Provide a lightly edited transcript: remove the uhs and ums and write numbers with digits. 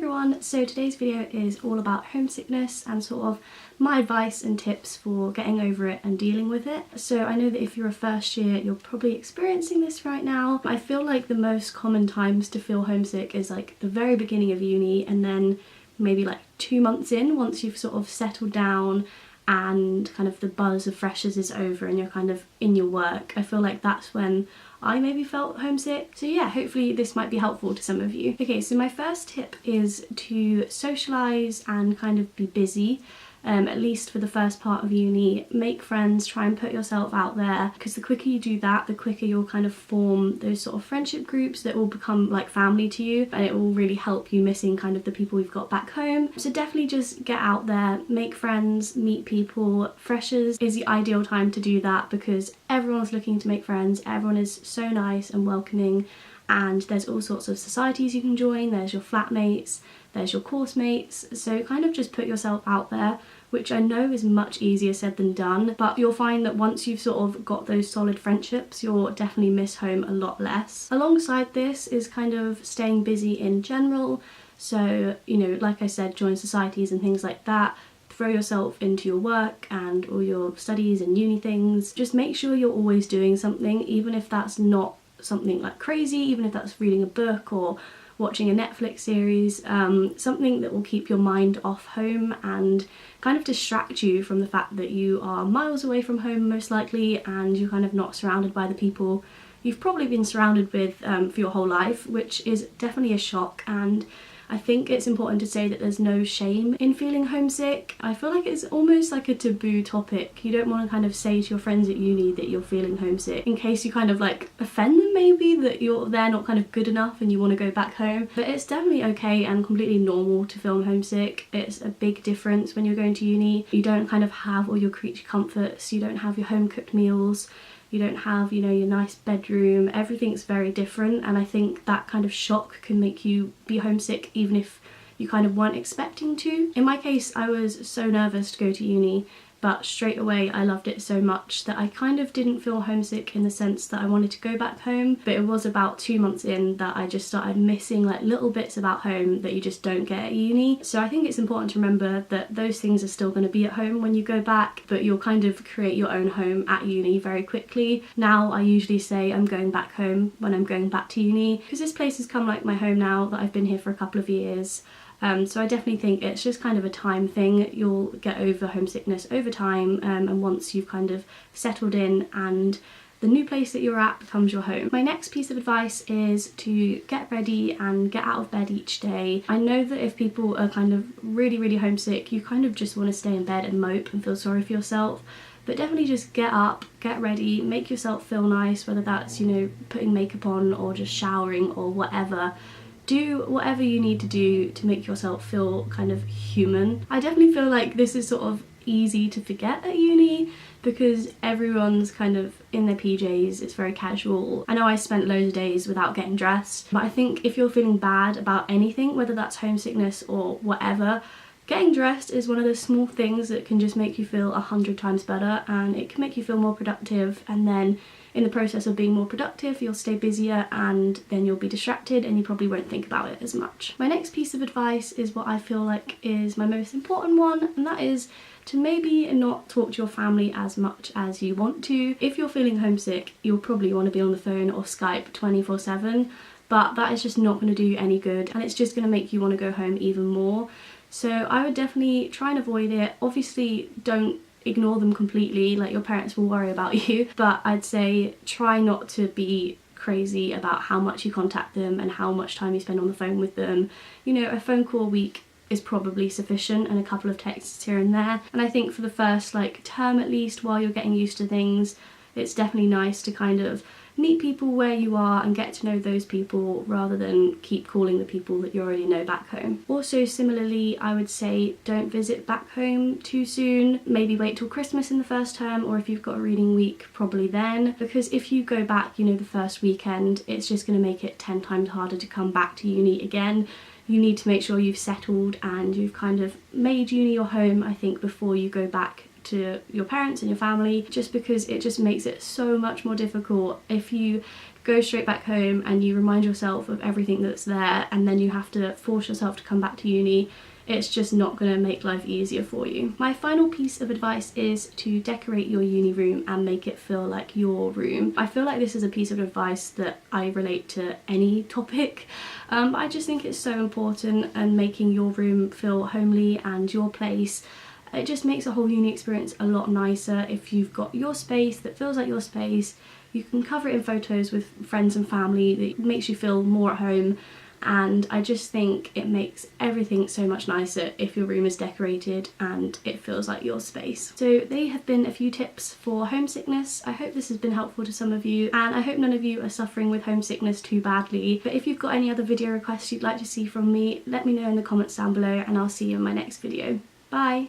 everyone, so today's video is all about homesickness and sort of my advice and tips for getting over it and dealing with it. So I know that if you're a first year, you're probably experiencing this right now. I feel like the most common times to feel homesick is like the very beginning of uni, and then maybe like 2 months in, once you've sort of settled down and kind of the buzz of freshers is over and you're kind of in your work. I feel like that's when I maybe felt homesick. So yeah, hopefully this might be helpful to some of you. Okay, so my first tip is to socialise and kind of be busy. At least for the first part of uni. Make friends, try and put yourself out there, because the quicker you do that, the quicker you'll kind of form those sort of friendship groups that will become like family to you, and it will really help you missing kind of the people you've got back home. So definitely just get out there, make friends, meet people. Freshers is the ideal time to do that because everyone's looking to make friends, everyone is so nice and welcoming, and there's all sorts of societies you can join. There's your flatmates, there's your course mates, so kind of just put yourself out there, which I know is much easier said than done, but you'll find that once you've sort of got those solid friendships, you'll definitely miss home a lot less. Alongside this is kind of staying busy in general, so you know, like I said, join societies and things like that. Throw yourself into your work and all your studies and uni things. Just make sure you're always doing something, even if that's not something like crazy, even if that's reading a book or watching a Netflix series, something that will keep your mind off home and kind of distract you from the fact that you are miles away from home most likely, and you're kind of not surrounded by the people you've probably been surrounded with for your whole life, which is definitely a shock. And I think it's important to say that there's no shame in feeling homesick. I feel like it's almost like a taboo topic. You don't want to kind of say to your friends at uni that you're feeling homesick in case you kind of like offend them, maybe that they're not kind of good enough and you want to go back home. But it's definitely okay and completely normal to feel homesick. It's a big difference when you're going to uni. You don't kind of have all your creature comforts, you don't have your home cooked meals, you don't have, you know, your nice bedroom. Everything's very different, and I think that kind of shock can make you be homesick even if you kind of weren't expecting to. In my case, I was so nervous to go to uni, but straight away I loved it so much that I kind of didn't feel homesick in the sense that I wanted to go back home. But it was about 2 months in that I just started missing like little bits about home that you just don't get at uni. So I think it's important to remember that those things are still going to be at home when you go back, but you'll kind of create your own home at uni very quickly. Now I usually say I'm going back home when I'm going back to uni, because this place has come like my home now that I've been here for a couple of years. So I definitely think it's just kind of a time thing. You'll get over homesickness over time, and once you've kind of settled in and the new place that you're at becomes your home. My next piece of advice is to get ready and get out of bed each day. I know that if people are kind of really homesick, you kind of just want to stay in bed and mope and feel sorry for yourself. But definitely just get up, get ready, make yourself feel nice, whether that's, you know, putting makeup on or just showering or whatever. Do whatever you need to do to make yourself feel kind of human. I definitely feel like this is sort of easy to forget at uni because everyone's kind of in their PJs, it's very casual. I know I spent loads of days without getting dressed, but I think if you're feeling bad about anything, whether that's homesickness or whatever, getting dressed is one of those small things that can just make you feel 100 times better, and it can make you feel more productive, and then in the process of being more productive, you'll stay busier and then you'll be distracted and you probably won't think about it as much. My next piece of advice is what I feel like is my most important one, and that is to maybe not talk to your family as much as you want to. If you're feeling homesick, you'll probably want to be on the phone or Skype 24/7, but that is just not going to do you any good, and it's just going to make you want to go home even more. So I would definitely try and avoid it. Obviously don't ignore them completely, like your parents will worry about you, but I'd say try not to be crazy about how much you contact them and how much time you spend on the phone with them. You know, a phone call a week is probably sufficient, and a couple of texts here and there. And I think for the first like term at least, while you're getting used to things, it's definitely nice to kind of meet people where you are and get to know those people rather than keep calling the people that you already know back home. Also similarly, I would say don't visit back home too soon. Maybe wait till Christmas in the first term, or if you've got a reading week, probably then, because if you go back, you know, the first weekend, it's just going to make it 10 times harder to come back to uni again. You need to make sure you've settled and you've kind of made uni your home, I think, before you go back to your parents and your family, just because it just makes it so much more difficult if you go straight back home and you remind yourself of everything that's there, and then you have to force yourself to come back to uni, it's just not going to make life easier for you. My final piece of advice is to decorate your uni room and make it feel like your room. I feel like this is a piece of advice that I relate to any topic, but I just think it's so important, and making your room feel homely and your place. It just makes the whole uni experience a lot nicer if you've got your space that feels like your space. You can cover it in photos with friends and family that makes you feel more at home. And I just think it makes everything so much nicer if your room is decorated and it feels like your space. So they have been a few tips for homesickness. I hope this has been helpful to some of you, and I hope none of you are suffering with homesickness too badly. But if you've got any other video requests you'd like to see from me, let me know in the comments down below, and I'll see you in my next video. Bye!